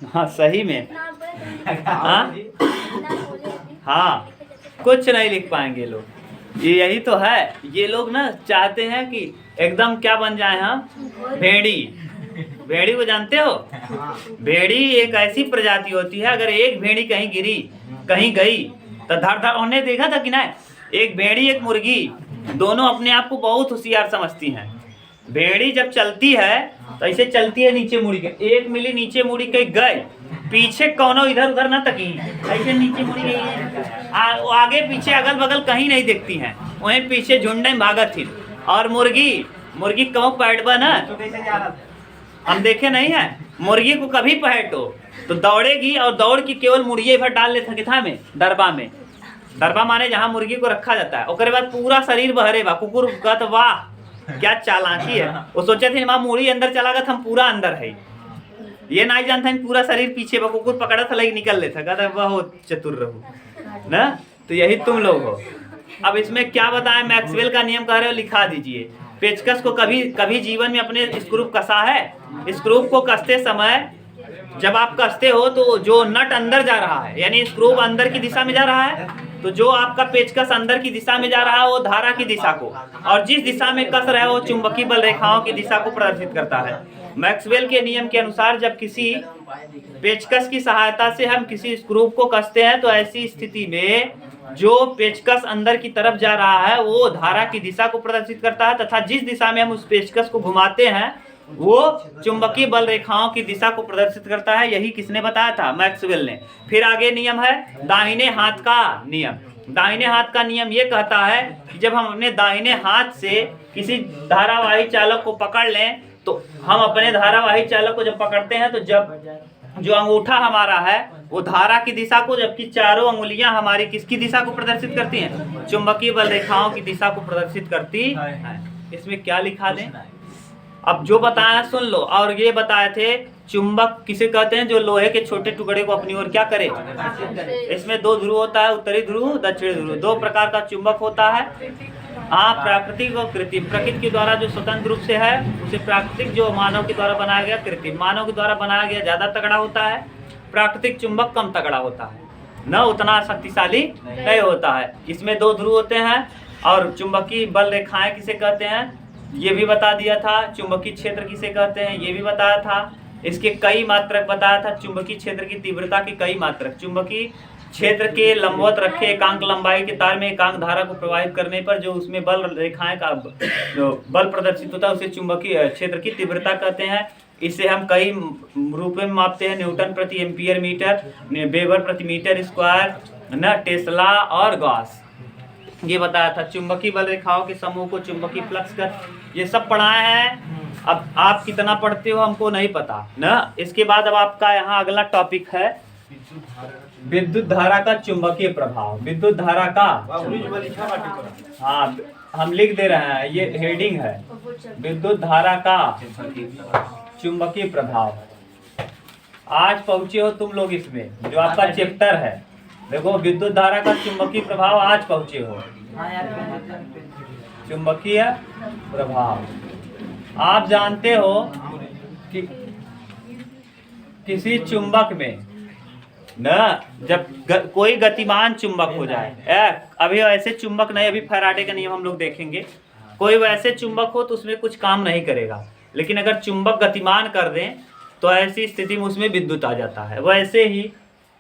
हाँ सही में। हाँ हाँ, कुछ नहीं लिख पाएंगे लोग। ये यही तो है, ये लोग ना चाहते हैं कि एकदम क्या बन जाए हम, भेड़ी। भेड़ी को जानते हो? भेड़ी एक ऐसी प्रजाति होती है, अगर एक भेड़ी कहीं गिरी, कहीं गई तो धड़ धड़ होने, देखा था कि ना? एक भेड़ी एक मुर्गी दोनों अपने आप को बहुत होशियार समझती हैं। भेड़ी जब चलती है तो ऐसे चलती है नीचे मुड़ी के, एक मिली नीचे मुड़ी के गए, पीछे कौनो इधर उधर ना तकी, ऐसे नीचे मुड़ी गई है, आगे पीछे अगल बगल कहीं नहीं देखती हैं, वहीं पीछे झुंड में भागत थी। और मुर्गी कहूँ पैडबा ना, हम देखे नहीं है, मुर्गी को कभी पहटो तो दौड़ेगी, और दौड़ की केवल मुड़िए भर डाल लेता किथा में, दरबा में। दरबा माने जहाँ मुर्गी को रखा जाता है, उसके बाद पूरा शरीर बहरे बा। कुकुर का तो वाह क्या चालाकी है, वो सोचे थे माँ मुड़ी अंदर चला गया, हम पूरा अंदर है, ये नहीं जानता है पूरा शरीर पीछे बा। कुकुर पकड़ा था लेकिन निकल लेता, कहता बहुत चतुर रहो ना। तो यही तुम लोग हो। अब इसमें क्या बताएं, मैक्सवेल का नियम कह रहे हो, लिखा दीजिए। पेचकस को कभी जीवन में अपने स्क्रू कसा है? स्क्रू को कसते समय जब आप कसते हो तो जो नट अंदर जा रहा है, यानी स्क्रू अंदर की दिशा में जा रहा है, तो जो आपका पेचकस अंदर की दिशा में जा रहा है वो धारा की दिशा को, और जिस दिशा में कस रहा है वो चुंबकीय बल रेखाओं की दिशा को प्रदर्शित करता है। मैक्सवेल के नियम के अनुसार जब किसी पेचकस की सहायता से हम किसी स्क्रू को कसते हैं तो ऐसी स्थिति में जो पेचकस अंदर की तरफ जा रहा है वो धारा की दिशा को प्रदर्शित करता है, तथा जिस दिशा में हम उस पेचकस को घुमाते हैं वो चुंबकीय बल रेखाओं की दिशा को प्रदर्शित करता है। यही किसने बताया था? मैक्सवेल ने। फिर आगे नियम है दाहिने हाथ का नियम। दाहिने हाथ का नियम ये कहता है कि जब हम अपने दाहिने हाथ से किसी धारावाही चालक को पकड़ लें, तो हम अपने धारावाही चालक को जब पकड़ते हैं तो जब जो अंगूठा हमारा है वो धारा की दिशा को, जबकि चारों अंगुलियां हमारी किसकी दिशा को प्रदर्शित करती हैं? चुंबकीय बल रेखाओं की दिशा को प्रदर्शित करती है। इसमें क्या लिखा दें? अब जो बताया सुन लो। और ये बताए थे चुंबक किसे कहते हैं? जो लोहे के छोटे टुकड़े को अपनी ओर क्या करे? इसमें दो ध्रुव होता है, उत्तरी ध्रुव दक्षिणी ध्रुव। दो प्रकार का चुंबक होता है, हाँ, प्राकृतिक और कृत्रिम। प्रकृति के द्वारा जो स्वतंत्र रूप से है उसे प्राकृतिक, जो मानव के द्वारा बनाया गया कृत्रिम। मानव के द्वारा बनाया गया ज्यादा तगड़ा होता है, प्राकृतिक चुंबक कम तगड़ा होता है, न उतना शक्तिशाली नहीं होता है। इसमें दो ध्रुव होते हैं। और चुंबकीय बल रेखाएं किसे कहते हैं ये भी बता दिया था। चुंबकीय क्षेत्र किसे कहते हैं ये भी बताया था। इसके कई मात्रक बताया था। चुंबकीय क्षेत्र की तीव्रता के कई मात्रक। चुंबकीय क्षेत्र के लंबवत रखे एकांक लंबाई के तार में एकांक धारा को प्रवाहित करने पर जो उसमें बल रेखाएं का जो बल प्रदर्शित होता है उसे चुंबकीय क्षेत्र की तीव्रता कहते हैं। इसे हम कई रूप में मापते हैं, न्यूटन प्रति एम्पियर मीटर, वेबर प्रति मीटर स्क्वायर, न टेस्ला और गॉस। ये बताया था। चुंबकीय बल रेखाओं के समूह को चुंबकीय फ्लक्स कर, ये सब पढ़ाए हैं। अब आप कितना पढ़ते हो हमको नहीं पता ना। इसके बाद अब आपका यहाँ अगला टॉपिक है विद्युत धारा का चुंबकीय प्रभाव। विद्युत धारा का, हाँ हम लिख दे रहे हैं, ये हेडिंग है, विद्युत धारा का चुंबकीय प्रभाव। आज पहुंचे हो तुम लोग इसमें, जो आपका चैप्टर है। देखो विद्युत धारा का चुंबकीय प्रभाव आज पहुंचे हो। चुंबकीय प्रभाव आप जानते हो कि किसी चुंबक में न जब कोई गतिमान चुंबक हो जाए, अभी ऐसे चुंबक नहीं, अभी फैराडे का नियम हम लोग देखेंगे। कोई वैसे चुंबक हो तो उसमें कुछ काम नहीं करेगा, लेकिन अगर चुंबक गतिमान कर दें तो ऐसी स्थिति में उसमें विद्युत आ जाता है। वैसे ही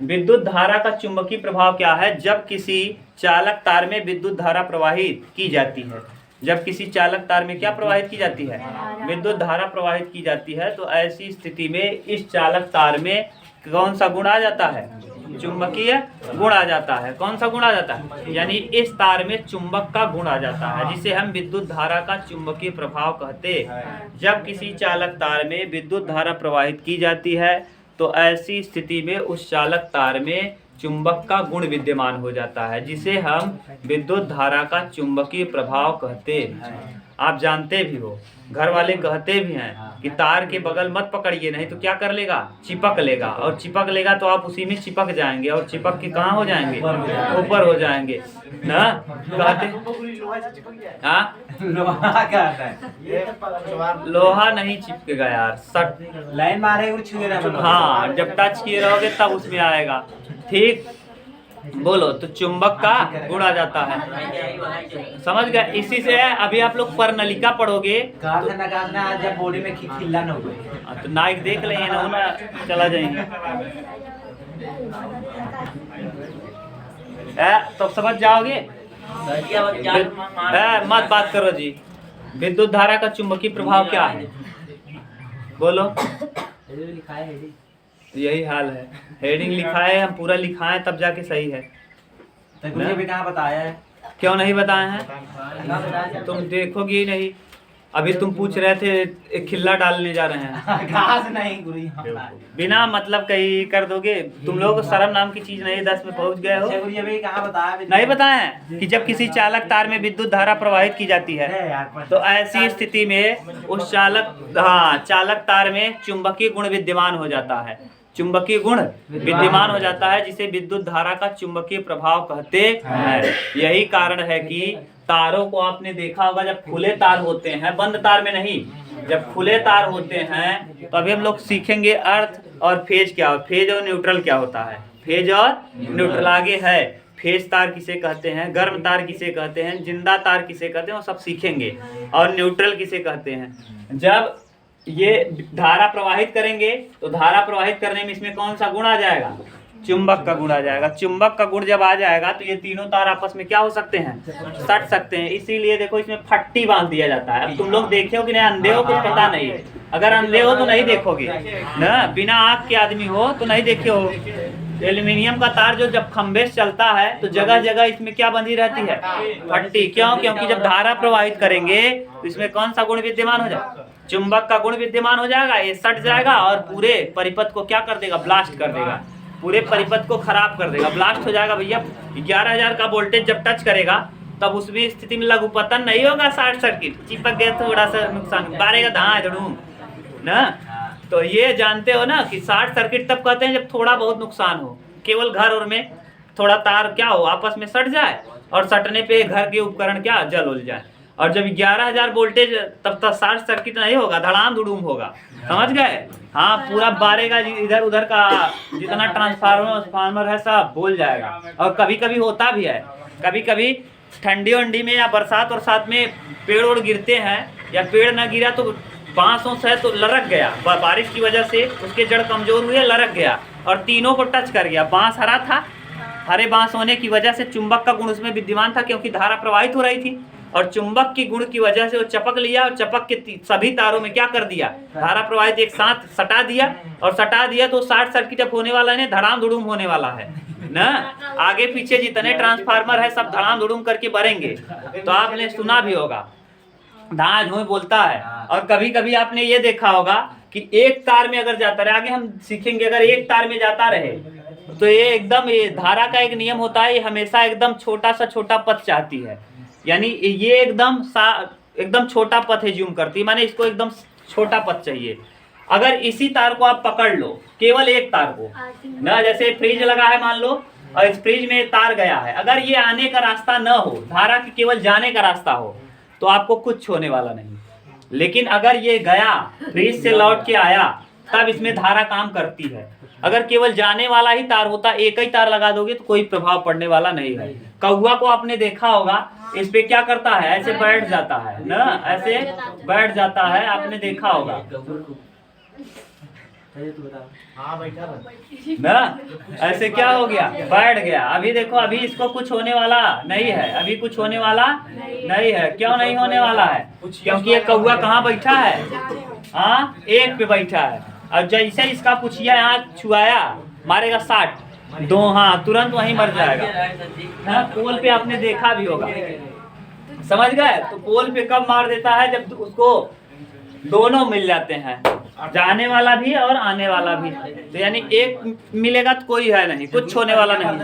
विद्युत धारा का चुंबकीय प्रभाव क्या है? जब किसी चालक तार में विद्युत धारा प्रवाहित की जाती है, जब किसी चालक तार में क्या प्रवाहित की जाती है? विद्युत धारा प्रवाहित की जाती है, तो ऐसी स्थिति में इस चालक तार में कौन सा गुण आ जाता है? चुंबकीय गुण आ जाता है। कौन सा गुण आ जाता है? यानी इस तार में चुंबक का गुण आ जाता है, जिसे हम विद्युत धारा का चुंबकीय प्रभाव कहते हैं। जब किसी चालक तार में विद्युत धारा प्रवाहित की जाती है तो ऐसी स्थिति में उस चालक तार में चुंबक का गुण विद्यमान हो जाता है, जिसे हम विद्युत धारा का चुंबकीय प्रभाव कहते हैं। आप जानते भी हो, घर वाले कहते भी हैं कि तार के बगल मत पकड़िए, नहीं तो क्या कर लेगा, चिपक लेगा, और चिपक लेगा तो आप उसी में चिपक जाएंगे, और चिपक के कहाँ हो जाएंगे, ऊपर हो जाएंगे ना। कहते हाँ लोहा नहीं चिपकेगा यार, सट लाइन मारे हाँ, जब टच किए रहोगे तब उसमें आएगा। ठीक, बोलो तो चुंबक का गुण आ जाता है, समझ गए। इसी से अभी आप लोग परनलिका पढ़ोगे जब बॉडी में खिल्ला न हुए तो नाइक देख लेंगे ना, चला जाएंगे तो समझ जाओगे। मत बात करो जी। विद्युत धारा का चुंबकीय प्रभाव क्या है, बोलो। यही हाल है, हेडिंग लिखा है, हम पूरा लिखाए तब जाके सही है। तो भी कहाँ बताया है, क्यों नहीं बताए हैं, तुम देखोगे ही नहीं। अभी तुम पूछ रहे थे एक खिल्ला डालने जा रहे हैं, घास नहीं गुरु, बिना मतलब कहीं कर दोगे। तुम लोग को शर्म नाम की चीज नहीं, 10 में पहुंच गए हो। कहाँ बताया, नहीं बताए हैं कि जब किसी चालक तार में विद्युत धारा प्रवाहित की जाती है तो ऐसी स्थिति में उस चालक तार में चुंबकीय गुण विद्यमान हो जाता है, चुंबकीय गुण विद्यमान हो जाता है, जिसे विद्युत धारा का चुंबकीय प्रभाव कहते हैं। यही कारण है कि तारों को आपने देखा होगा, जब खुले तार होते हैं, बंद तार में नहीं, जब खुले तार होते हैं तो अभी हम लोग सीखेंगे अर्थ और फेज क्या, फेज और न्यूट्रल क्या होता है। फेज और न्यूट्रल आगे है। फेज तार किसे कहते हैं, गर्म तार किसे कहते हैं, जिंदा तार किसे कहते हैं, वो सब सीखेंगे। और न्यूट्रल किसे कहते हैं। जब ये धारा प्रवाहित करेंगे तो धारा प्रवाहित करने में इसमें कौन सा गुण आ जाएगा, चुंबक का गुण आ जाएगा। चुंबक का गुण जब आ जाएगा तो ये तीनों तार आपस में क्या हो सकते हैं, सट सकते हैं। इसीलिए देखो इसमें फट्टी बांध दिया जाता है। अब तुम लोग देखे हो कि नहीं, अंधे हो, कुछ पता नहीं है। अगर अंधे हो तो नहीं देखोगे ना, बिना आँख के आदमी हो तो नहीं देखे हो। एल्यूमिनियम का तार जो जब खंभे से चलता है तो जगह जगह इसमें क्या बंधी रहती है, फट्टी। क्यों, क्योंकि जब धारा प्रवाहित करेंगे तो इसमें कौन सा गुण विद्यमान हो जाएगा, चुंबक का गुण विद्यमान हो जाएगा। ये सट जाएगा और पूरे परिपथ को क्या कर देगा, ब्लास्ट कर देगा, पूरे परिपथ को खराब कर देगा, ब्लास्ट हो जाएगा। भैया 11,000 का वोल्टेज जब टच करेगा तब उसमें स्थिति में लघु पतन नहीं होगा, शॉर्ट सर्किट, चिपक गया थोड़ा सा नुकसान, बारेगा धाँ धड़ूम ना। तो ये जानते हो ना कि शॉर्ट सर्किट तब कहते हैं जब थोड़ा बहुत नुकसान हो, केवल घर और में थोड़ा तार क्या हो, आपस में सट जाए और सटने पे घर के उपकरण क्या जल उल जाए। और जब 11,000 वोल्टेज तब तक शॉर्ट सर्किट नहीं होगा, धड़ाम धुड़ूम होगा, समझ गए। हाँ, पूरा बारेगा, इधर उधर का जितना ट्रांसफार्मर है सब बोल जाएगा। और कभी कभी होता भी है, कभी कभी ठंडी वंडी में या बरसात और साथ में पेड़ ओड़ गिरते हैं, या पेड़ ना गिरा तो बांसों से तो लरक गया, बारिश की वजह से उसके जड़ कमजोर हुए, लरक गया और तीनों को टच कर गया। बांस हरा था, हरे बांस होने की वजह से चुंबक का गुण उसमें विद्यमान था, क्योंकि धारा प्रवाहित हो रही थी, और चुंबक की गुण की वजह से वो चपक लिया, और चपक के सभी तारों में क्या कर दिया, धारा प्रवाहित एक साथ सटा दिया, और सटा दिया तो शॉर्ट सर्किट अब होने वाला है, धड़ाम धुड़ूम होने वाला है ना। आगे पीछे जितने ट्रांसफार्मर है सब धड़ाम धुड़ूम करके भरेंगे। तो आपने सुना भी होगा, धाँ धुएं बोलता है। और कभी कभी आपने ये देखा होगा कि एक तार में अगर जाता रहे, आगे हम सीखेंगे, अगर एक तार में जाता रहे तो ये एकदम, ये धारा का एक नियम होता है, ये हमेशा एकदम छोटा सा छोटा पथ चाहती है। यानी ये एकदम छोटा पथ है, जूम करती है, माने इसको एकदम छोटा पथ चाहिए। अगर इसी तार को आप पकड़ लो, केवल एक तार को ना, जैसे फ्रिज लगा है मान लो, और इस फ्रिज में तार गया है, अगर ये आने का रास्ता न हो, धारा के केवल जाने का रास्ता हो, तो आपको कुछ होने वाला नहीं। लेकिन अगर ये गया, फ्रिज से लौट के आया, तब इसमें धारा काम करती है। अगर केवल जाने वाला ही तार होता, एक ही तार लगा दोगे तो कोई प्रभाव पड़ने वाला नहीं है। कौवा को आपने देखा होगा, इस पे क्या करता है, ऐसे बैठ जाता है ना, ऐसे बैठ जाता है, आपने देखा होगा ना, ऐसे क्या हो गया, बैठ गया। अभी देखो, अभी इसको कुछ होने वाला नहीं है, अभी कुछ होने वाला नहीं है। क्यों नहीं होने वाला है, क्योंकि ये कौवा कहाँ बैठा है, हाँ, एक पे बैठा है। और जैसे इसका पुछिया यहाँ छुआया, मारेगा 60 दो, हाँ, तुरंत वहीं मर जाएगा। हाँ, पोल पे आपने देखा भी होगा, समझ गए। तो पोल पे कब मार देता है, जब उसको दोनों मिल जाते हैं, जाने वाला भी और आने वाला भी। तो यानी एक मिलेगा तो कोई है नहीं, कुछ होने वाला नहीं।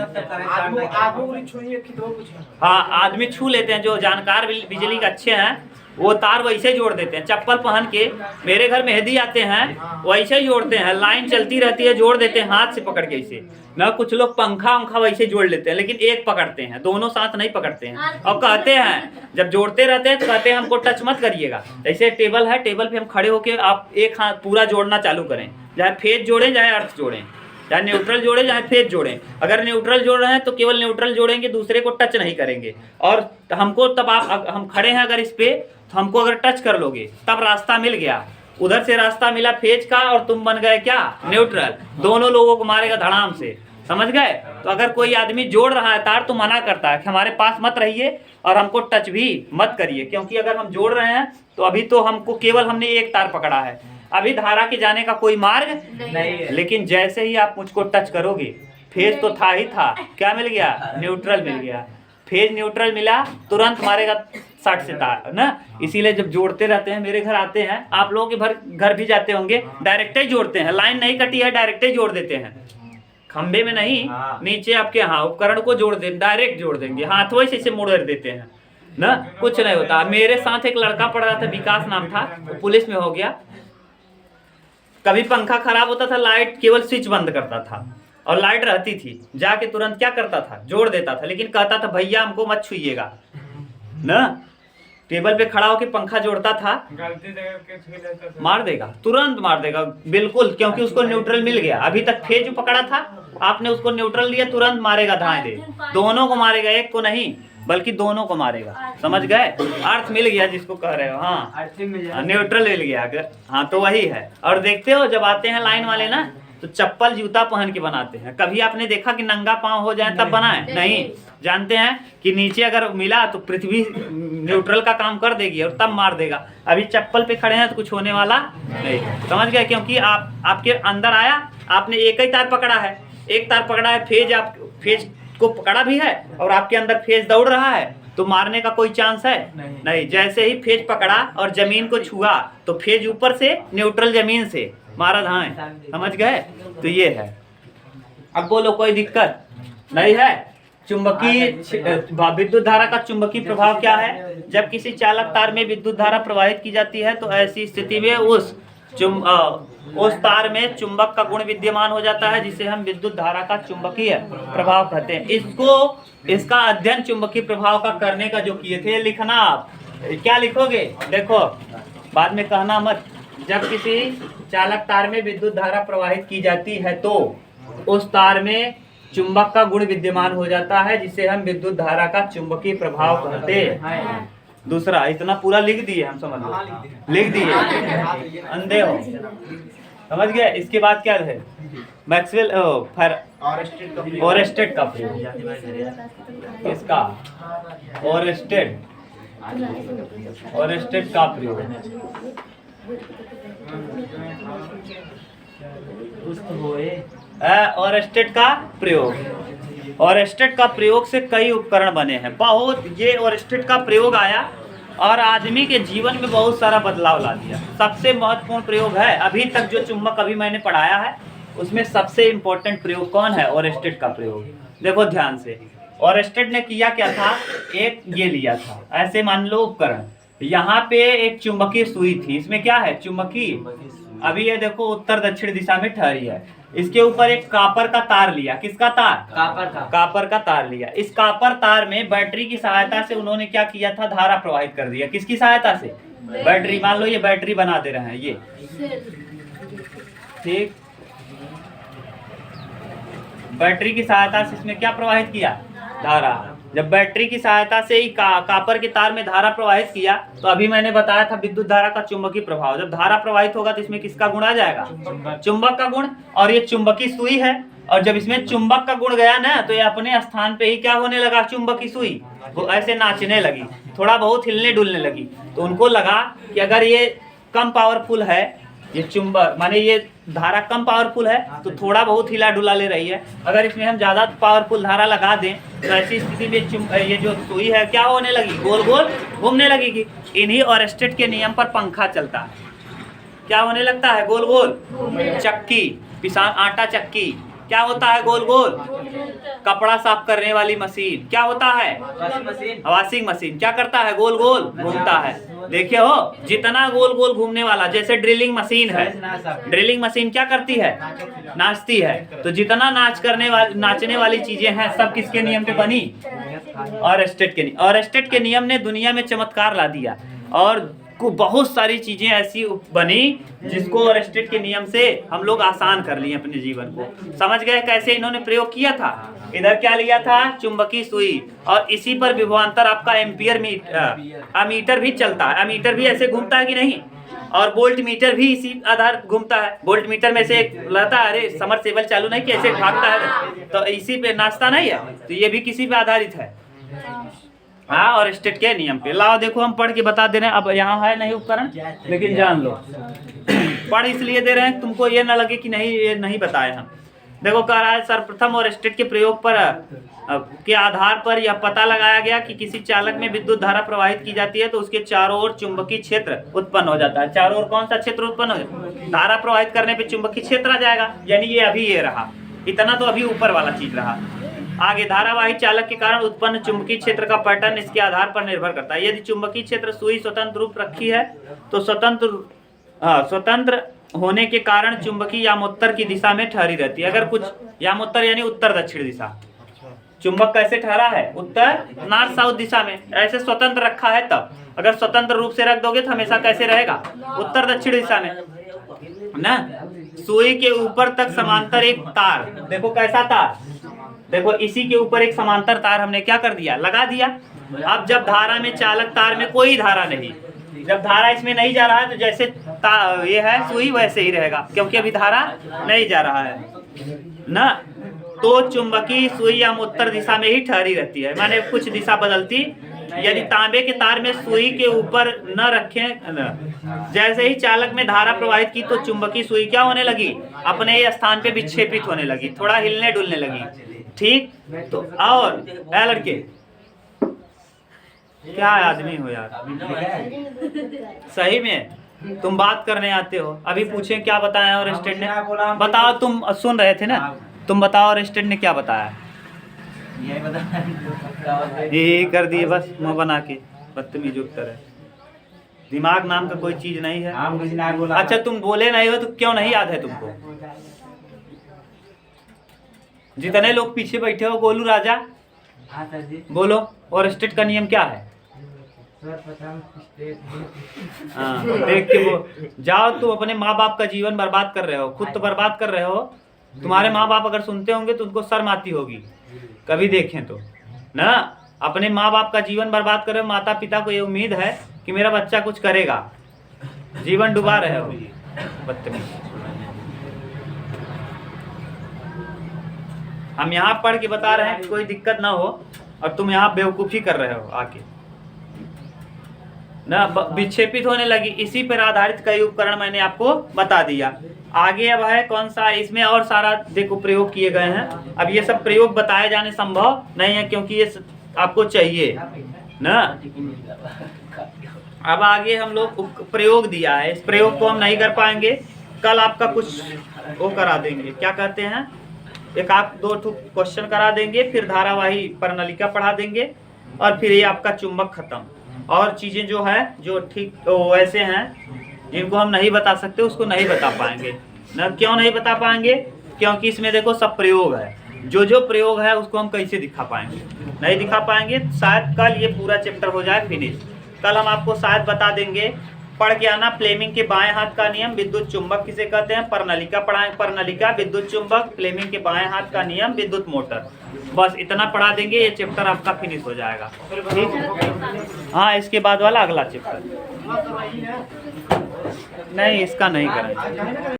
हाँ, आदमी छू लेते हैं, जो जानकार बिजली के अच्छे हैं वो तार वैसे जोड़ देते हैं, चप्पल पहन के मेरे घर मेहंदी आते हैं वैसे जोड़ते हैं, लाइन चलती रहती है, जोड़ देते हैं हाथ से पकड़ के ऐसे ना। कुछ लोग पंखा उंखा वैसे जोड़ लेते हैं, लेकिन एक पकड़ते हैं, दोनों साथ नहीं पकड़ते हैं। और कहते हैं जब जोड़ते रहते हैं तो कहते हैं हमको टच मत करिएगा। जैसे टेबल है, टेबल पे हम खड़े होके आप एक हाथ पूरा जोड़ना चालू करें, चाहे फेज जोड़ें चाहे अर्थ जोड़ें, चाहे न्यूट्रल जोड़े चाहे फेज जोड़ें। अगर न्यूट्रल जोड़ रहे हैं तो केवल न्यूट्रल जोड़ेंगे, दूसरे को टच नहीं करेंगे। और हमको तब हम खड़े हैं अगर इस पे, तो हमको अगर टच कर लोगे तब रास्ता मिल गया, उधर से रास्ता मिला फेज का और तुम बन गए क्या, न्यूट्रल। दोनों लोगों को मारेगा धड़ाम से, समझ गए। तो अगर कोई आदमी जोड़ रहा है तार तो मना करता है कि हमारे पास मत रहिए और हमको टच भी मत करिए, क्योंकि अगर हम जोड़ रहे हैं तो अभी तो हमको केवल हमने एक तार पकड़ा है, अभी धारा के जाने का कोई मार्ग नहीं है। लेकिन जैसे ही आप मुझको टच करोगे, फेज तो था ही था, क्या मिल गया, न्यूट्रल मिल गया। फेज न्यूट्रल मिला तुरंत मारेगा 60 से तार ना। इसीलिए जब जोड़ते रहते हैं, मेरे घर आते हैं, आप लोगों के घर भी जाते होंगे, डायरेक्ट ही जोड़ते हैं, लाइन नहीं कटी है, डायरेक्ट ही जोड़ देते हैं, खंबे में नहीं, नीचे आपके यहाँ उपकरण को जोड़ दें, डायरेक्ट जोड़ देंगे, हाथों से मोड़ देते हैं ना, कुछ नहीं होता। मेरे साथ एक लड़का पढ़ रहा था, विकास नाम था, वो पुलिस में हो गया। कभी पंखा खराब होता था, लाइट केवल स्विच बंद करता था और लाइट रहती थी, जाके तुरंत क्या करता था, जोड़ देता था। लेकिन कहता था भैया हमको मत छुइएगा ना, टेबल पे खड़ा होकर पंखा जोड़ता था, मार देगा, तुरंत मार देगा बिल्कुल, क्योंकि उसको न्यूट्रल मिल गया। अभी तक फेज पकड़ा था, आपने उसको न्यूट्रल दिया, तुरंत मारेगा धाए दे, दोनों को मारेगा, एक को नहीं बल्कि दोनों को मारेगा, समझ गए। अर्थ मिल गया जिसको कह रहे हो, हाँ न्यूट्रल मिल गया अगर, हाँ तो वही है। और देखते हो जब आते हैं लाइन वाले ना, तो चप्पल जूता पहन के बनाते हैं। कभी आपने देखा कि नंगा पांव हो जाए तब बनाए? नहीं, जानते हैं कि नीचे अगर मिला तो पृथ्वी न्यूट्रल का काम कर देगी और तब मार देगा। अभी चप्पल पे खड़े हैं तो कुछ होने वाला नहीं, समझ गए, क्योंकि आपके अंदर आया, आपने एक ही तार पकड़ा है, एक तार पकड़ा है, फेज आप फेज को पकड़ा भी है और आपके अंदर फेज दौड़ रहा है, तो मारने का कोई चांस है नहीं। जैसे ही फेज पकड़ा और जमीन को छुआ तो फेज ऊपर से, न्यूट्रल जमीन से, मारा धाए, समझ गए। तो ये है। अब बोलो कोई दिक्कत नहीं है। चुंबकीय विद्युत धारा का चुंबकीय प्रभाव क्या है? जब किसी चालक तार में विद्युत धारा प्रवाहित की जाती है तो ऐसी स्थिति में उस तार में चुंबक का गुण विद्यमान हो जाता है, जिसे हम विद्युत धारा का चुंबकीय प्रभाव कहते हैं। इसका अध्ययन चुंबकीय प्रभाव का करने का जो किए थे, लिखना आप क्या लिखोगे, देखो बाद में कहना मत। जब किसी चालक तार में विद्युत धारा प्रवाहित की जाती है तो उस तार में चुंबक का गुण विद्यमान हो जाता है, जिसे हम विद्युत धारा का चुंबकीय प्रभाव कहते हैं। दूसरा, इतना पूरा लिख दिए हम, समझ लो, लिख दिए, अंधे हो, समझ गए। इसके बाद क्या है, मैक्सवेल ओरेस्टेड का प्रयोग, इसका ओरेस्टेड का प्रयोग, ओरेस्टेड का प्रयोग। ओरेस्टेड का प्रयोग से कई उपकरण बने हैं, बहुत। ये ओरेस्टेड का प्रयोग आया और आदमी के जीवन में बहुत सारा बदलाव ला दिया। सबसे महत्वपूर्ण प्रयोग है अभी तक जो चुंबक अभी मैंने पढ़ाया है, उसमें सबसे इम्पोर्टेंट प्रयोग कौन है? ओरेस्टेड का प्रयोग। देखो ध्यान से, ओरेस्टेड ने किया क्या था, एक ये लिया था, ऐसे मान लो उपकरण, यहाँ पे एक चुंबकीय सुई थी, इसमें क्या है, चुंबकीय। अभी ये देखो उत्तर दक्षिण दिशा में ठहरी है, इसके ऊपर एक कापर का तार लिया। किसका तार? कापर का तार लिया। इस कापर तार में बैटरी की सहायता से उन्होंने क्या किया था, धारा प्रवाहित कर दिया। किसकी सहायता से? बैटरी। मान लो ये बैटरी बना दे रहे हैं ये, ठीक, बैटरी की सहायता से इसमें क्या प्रवाहित किया, धारा। जब बैटरी की सहायता से ही कापर के तार में धारा प्रवाहित किया, तो अभी मैंने बताया था विद्युत धारा का चुंबकीय प्रभाव। जब धारा प्रवाहित होगा तो इसमें किसका गुण आ जाएगा, चुंबक का गुण। और ये चुंबकीय सुई है, और जब इसमें चुंबक का गुण गया ना, तो ये अपने स्थान पे ही क्या होने लगा, चुंबकीय सुई वो ऐसे नाचने लगी, थोड़ा बहुत हिलने डुलने लगी। तो उनको लगा कि अगर ये कम पावरफुल है, ये चुंबक माने ये धारा कम पावरफुल है, तो थोड़ा बहुत हिला डुला ले रही है। अगर इसमें हम ज्यादा पावरफुल धारा लगा दें तो ऐसी स्थिति में ये जो सुई है क्या होने लगी, गोल गोल घूमने लगेगी। इन्हीं ओरेस्टेड के नियम पर पंखा चलता है, क्या होने लगता है, गोल गोल। चक्की, पिसान आटा चक्की, क्या होता है गोल गोल? कपड़ा साफ करने वाली मशीन। क्या होता है? Washing machine. Washing machine. क्या करता है? गोल गोल घूमता है। देखिए हो, जितना गोल गोल घूमने वाला, जैसे ड्रिलिंग मशीन है, ड्रिलिंग मशीन क्या करती है? नाचती है। तो जितना नाचने वाली चीजें हैं सब किसके नियम पे बनी? ऑरस्टेड के नियम। ऑरस्टेड के नियम ने दुनिया में चमत्कार ला दिया और बहुत सारी चीजें ऐसी बनी जिसको ऑरस्टेड के नियम से हम लोग आसान कर लिए अपने जीवन को। समझ गए कैसे इन्होंने प्रयोग किया था? इधर क्या लिया था? चुंबकीय सुई, और इसी पर विभवांतर आपका एम्पियर अमीटर भी चलता है। अमीटर भी ऐसे घूमता है कि नहीं? और वोल्ट मीटर भी इसी आधार घूमता है। वोल्ट मीटर में से एक रहता है, अरे समरसेबल चालू नहीं कि ऐसे भागता है, तो इसी पे नाचता नहीं है, तो ये भी किसी पे आधारित है। हाँ, और स्टेट के नियम पे। लाओ देखो हम पढ़ के बता दे रहे हैं। अब यहाँ है नहीं उपकरण, लेकिन जान लो। पढ़ इसलिए दे रहे हैं तुमको ये ना लगे कि नहीं ये नहीं बताए हम। देखो कह रहा है सर्वप्रथम और स्टेट के प्रयोग पर के आधार पर यह पता लगाया गया कि किसी चालक में विद्युत धारा प्रवाहित की जाती है तो उसके चारों ओर चुंबकीय क्षेत्र उत्पन्न हो जाता है। चारों ओर कौन सा क्षेत्र उत्पन्न हो जाता है? धारा प्रवाहित करने पे चुंबकीय क्षेत्र आ जाएगा। यानी ये अभी ये रहा, इतना तो अभी ऊपर वाला चीज रहा। आगे धारावाही चालक के कारण उत्पन्न चुंबकीय क्षेत्र का पैटर्न इसके आधार पर निर्भर करता है। यदि चुंबकीय क्षेत्र सुई स्वतंत्र रूप रखी है तो स्वतंत्र होने के कारण चुंबकीय यामोत्तर की दिशा में ठहरी रहती है। अगर कुछ यामोत्तर यानी उत्तर दक्षिण दिशा, चुंबक कैसे ठहरा है? उत्तर नॉर्थ साउथ दिशा में। ऐसे स्वतंत्र रखा है तब। अगर स्वतंत्र रूप से रख दोगे तो हमेशा कैसे रहेगा? उत्तर दक्षिण दिशा में ना। सुई के ऊपर तक समांतर एक तार, देखो कैसा तार, देखो इसी के ऊपर एक समांतर तार हमने क्या कर दिया? लगा दिया। अब जब धारा में चालक तार में कोई धारा नहीं, जब धारा इसमें नहीं जा रहा है तो जैसे ये है सुई वैसे ही रहेगा, क्योंकि अभी धारा नहीं जा रहा है ना। तो चुंबकीय सुई या उत्तर दिशा में ही ठहरी रहती है, माने कुछ दिशा बदलती। यदि तांबे के तार में सुई के ऊपर न रखें, जैसे ही चालक में धारा प्रवाहित की तो चुंबकीय सुई क्या होने लगी? अपने स्थान पे विक्षेपित होने लगी, थोड़ा हिलने डुलने लगी। ठीक, तो और लड़के क्या आदमी हो यार, सही में तुम बात करने आते हो। अभी पूछे क्या बताया और स्टेट ने? बताओ, तुम सुन रहे थे ना, तुम बताओ और स्टेट ने क्या बताया? यही कर दिए बस मुँह बना के, बदतमीज उत्तर है। दिमाग नाम का कोई चीज नहीं है। अच्छा तुम बोले नहीं हो तो क्यों नहीं याद है तुमको? जितने लोग पीछे बैठे हो, गोलू राजा बोलो, और स्टेट का नियम क्या है? हाँ, देख के वो जाओ। तुम अपने माँ बाप का जीवन बर्बाद कर रहे हो, खुद तो बर्बाद कर रहे हो। तुम्हारे माँ बाप अगर सुनते होंगे तो उनको शर्म आती होगी, कभी देखें तो ना। अपने माँ बाप का जीवन बर्बाद कर रहे हो, माता पिता को ये उम्मीद है कि मेरा बच्चा कुछ करेगा, जीवन डुबा रहे हो। बदतमीज। हम यहाँ पढ़ के बता रहे हैं कि कोई दिक्कत ना हो, और तुम यहाँ बेवकूफ़ी कर रहे हो आके ना। विक्षेपित होने लगी, इसी पर आधारित कई उपकरण मैंने आपको बता दिया। आगे अब है कौन सा? इसमें और सारा देखो प्रयोग किए गए हैं। अब ये सब प्रयोग बताए जाने संभव नहीं है, क्योंकि ये आपको चाहिए ना। अब आगे हम लोग प्रयोग दिया है, इस प्रयोग को हम नहीं कर पाएंगे। कल आपका कुछ वो करा देंगे, क्या कहते हैं, एक आप दो क्वेश्चन करा देंगे, फिर धारावाही प्रणालिका पढ़ा देंगे, और फिर ये आपका चुंबक खत्म। और चीज़ें जो है जो ठीक वैसे हैं जिनको हम नहीं बता सकते उसको नहीं बता पाएंगे ना। क्यों नहीं बता पाएंगे? क्योंकि इसमें देखो सब प्रयोग है, जो प्रयोग है उसको हम कैसे दिखा पाएंगे? नहीं दिखा पाएंगे। शायद कल ये पूरा चैप्टर हो जाए फिनिश। कल हम आपको शायद बता देंगे, पढ़ के आना, फ्लेमिंग के बाएं हाथ का नियम, विद्युत चुंबक किसे कहते हैं, प्रणालिका पढ़ाएं, प्रणालिका, विद्युत चुंबक, फ्लेमिंग के बाएं हाथ का नियम, विद्युत मोटर। बस इतना पढ़ा देंगे, ये चैप्टर आपका फिनिश हो जाएगा। ठीक, हाँ इसके बाद वाला अगला चैप्टर नहीं, इसका नहीं करेंगे।